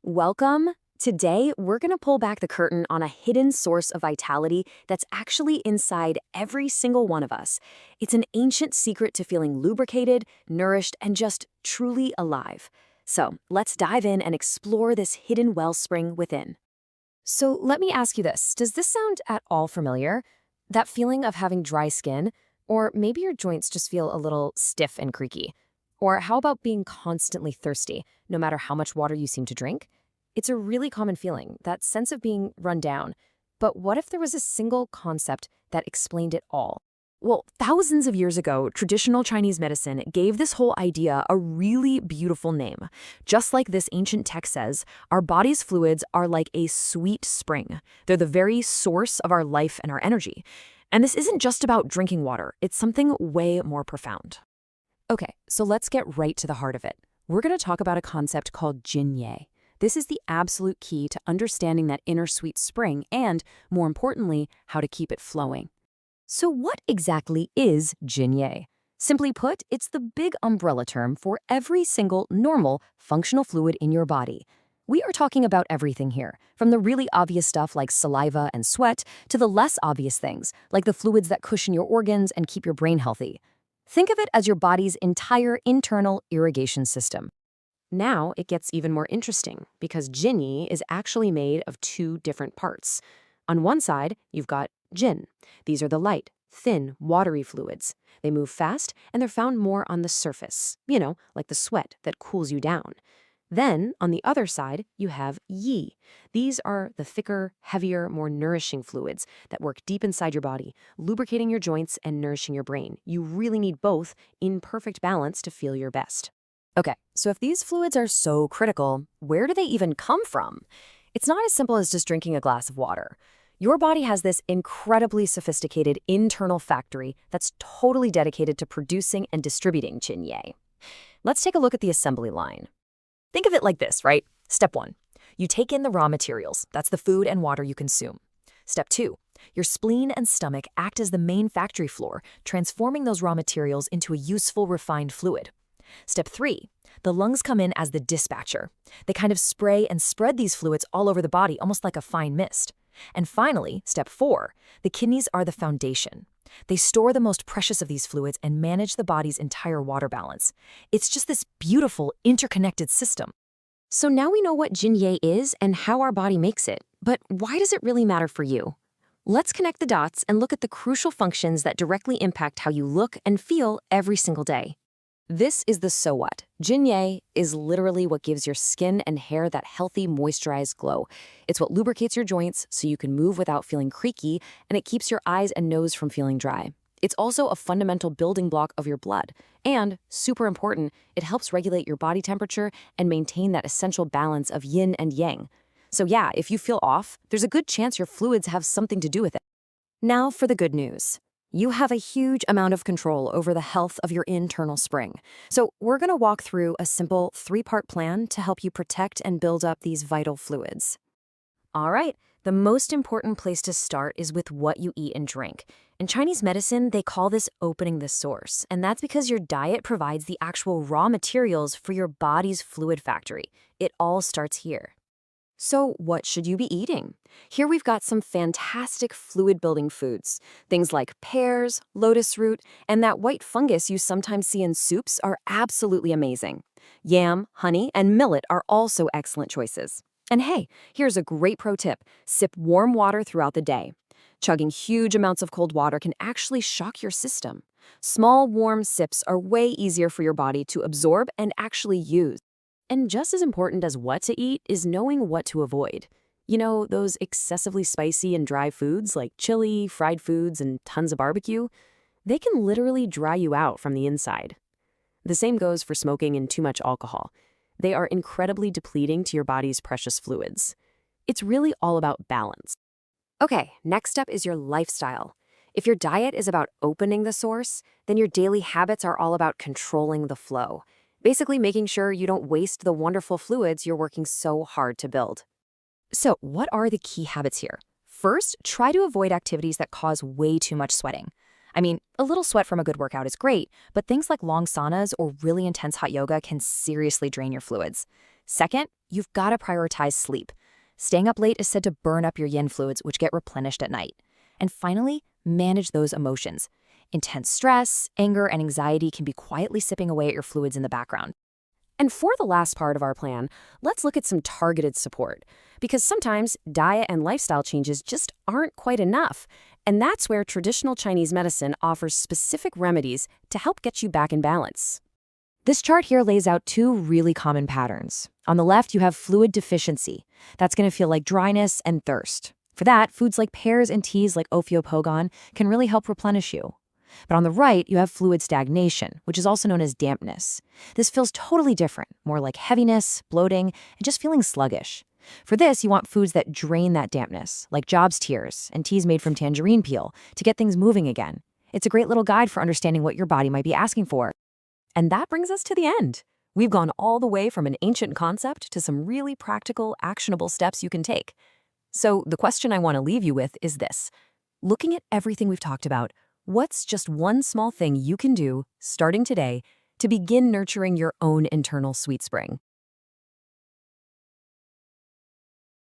Welcome. Today, we're going to pull back the curtain on a hidden source of vitality that's actually inside every single one of us. It's an ancient secret to feeling lubricated, nourished, and just truly alive. So, let's dive in and explore this hidden wellspring within. So, let me ask you this. Does this sound at all familiar? That feeling of having dry skin? Or maybe your joints just feel a little stiff and creaky? Or how about being constantly thirsty, no matter how much water you seem to drink? It's a really common feeling, that sense of being run down. But what if there was a single concept that explained it all? Well, thousands of years ago, traditional Chinese medicine gave this whole idea a really beautiful name. Just like this ancient text says, our body's fluids are like a sweet spring. They're the very source of our life and our energy. And this isn't just about drinking water, it's something way more profound. Okay, so let's get right to the heart of it. We're going to talk about a concept called Jin-Ye. This is the absolute key to understanding that inner sweet spring and, more importantly, how to keep it flowing. So what exactly is Jin-Ye? Simply put, it's the big umbrella term for every single normal, functional fluid in your body. We are talking about everything here, from the really obvious stuff like saliva and sweat to the less obvious things, like the fluids that cushion your organs and keep your brain healthy. Think of it as your body's entire internal irrigation system. Now it gets even more interesting because Jin-Ye is actually made of two different parts. On one side, you've got Jin. These are the light, thin, watery fluids. They move fast and they're found more on the surface, like the sweat that cools you down. Then, on the other side, you have Yi. These are the thicker, heavier, more nourishing fluids that work deep inside your body, lubricating your joints and nourishing your brain. You really need both in perfect balance to feel your best. Okay, so if these fluids are so critical, where do they even come from? It's not as simple as just drinking a glass of water. Your body has this incredibly sophisticated internal factory that's totally dedicated to producing and distributing Jin-Ye. Let's take a look at the assembly line. Think of it like this, right? Step 1, you take in the raw materials. That's the food and water you consume. Step 2, your spleen and stomach act as the main factory floor, transforming those raw materials into a useful, refined fluid. Step 3, the lungs come in as the dispatcher. They kind of spray and spread these fluids all over the body, almost like a fine mist. And finally, step 4, the kidneys are the foundation. They store the most precious of these fluids and manage the body's entire water balance. It's just this beautiful, interconnected system. So now we know what Jin-Ye is and how our body makes it. But why does it really matter for you? Let's connect the dots and look at the crucial functions that directly impact how you look and feel every single day. This is the so what. Jin-Ye is literally what gives your skin and hair that healthy, moisturized glow. It's what lubricates your joints so you can move without feeling creaky, and it keeps your eyes and nose from feeling dry. It's also a fundamental building block of your blood. And, super important, it helps regulate your body temperature and maintain that essential balance of yin and yang. So yeah, if you feel off, there's a good chance your fluids have something to do with it. Now for the good news. You have a huge amount of control over the health of your internal spring. So we're going to walk through a simple 3-part plan to help you protect and build up these vital fluids. All right, the most important place to start is with what you eat and drink. In Chinese medicine, they call this opening the source, and that's because your diet provides the actual raw materials for your body's fluid factory. It all starts here. So what should you be eating? Here we've got some fantastic fluid-building foods. Things like pears, lotus root, and that white fungus you sometimes see in soups are absolutely amazing. Yam, honey, and millet are also excellent choices. And hey, here's a great pro tip. Sip warm water throughout the day. Chugging huge amounts of cold water can actually shock your system. Small, warm sips are way easier for your body to absorb and actually use. And just as important as what to eat is knowing what to avoid. You know, those excessively spicy and dry foods like chili, fried foods, and tons of barbecue, they can literally dry you out from the inside. The same goes for smoking and too much alcohol. They are incredibly depleting to your body's precious fluids. It's really all about balance. Okay, next up is your lifestyle. If your diet is about opening the source, then your daily habits are all about controlling the flow. Basically making sure you don't waste the wonderful fluids you're working so hard to build. So what are the key habits here? First, try to avoid activities that cause way too much sweating. I mean, a little sweat from a good workout is great, but things like long saunas or really intense hot yoga can seriously drain your fluids. Second, you've got to prioritize sleep. Staying up late is said to burn up your yin fluids, which get replenished at night. And finally, manage those emotions. Intense stress, anger, and anxiety can be quietly sipping away at your fluids in the background. And for the last part of our plan, let's look at some targeted support. Because sometimes diet and lifestyle changes just aren't quite enough. And that's where traditional Chinese medicine offers specific remedies to help get you back in balance. This chart here lays out two really common patterns. On the left, you have fluid deficiency. That's going to feel like dryness and thirst. For that, foods like pears and teas like Ophiopogon can really help replenish you. But on the right, you have fluid stagnation, which is also known as dampness. This feels totally different, more like heaviness, bloating, and just feeling sluggish. For this, you want foods that drain that dampness, like Job's tears and teas made from tangerine peel, to get things moving again. It's a great little guide for understanding what your body might be asking for. And that brings us to the end. We've gone all the way from an ancient concept to some really practical, actionable steps you can take. So the question I want to leave you with is this. Looking at everything we've talked about, what's just one small thing you can do, starting today, to begin nurturing your own internal sweet spring?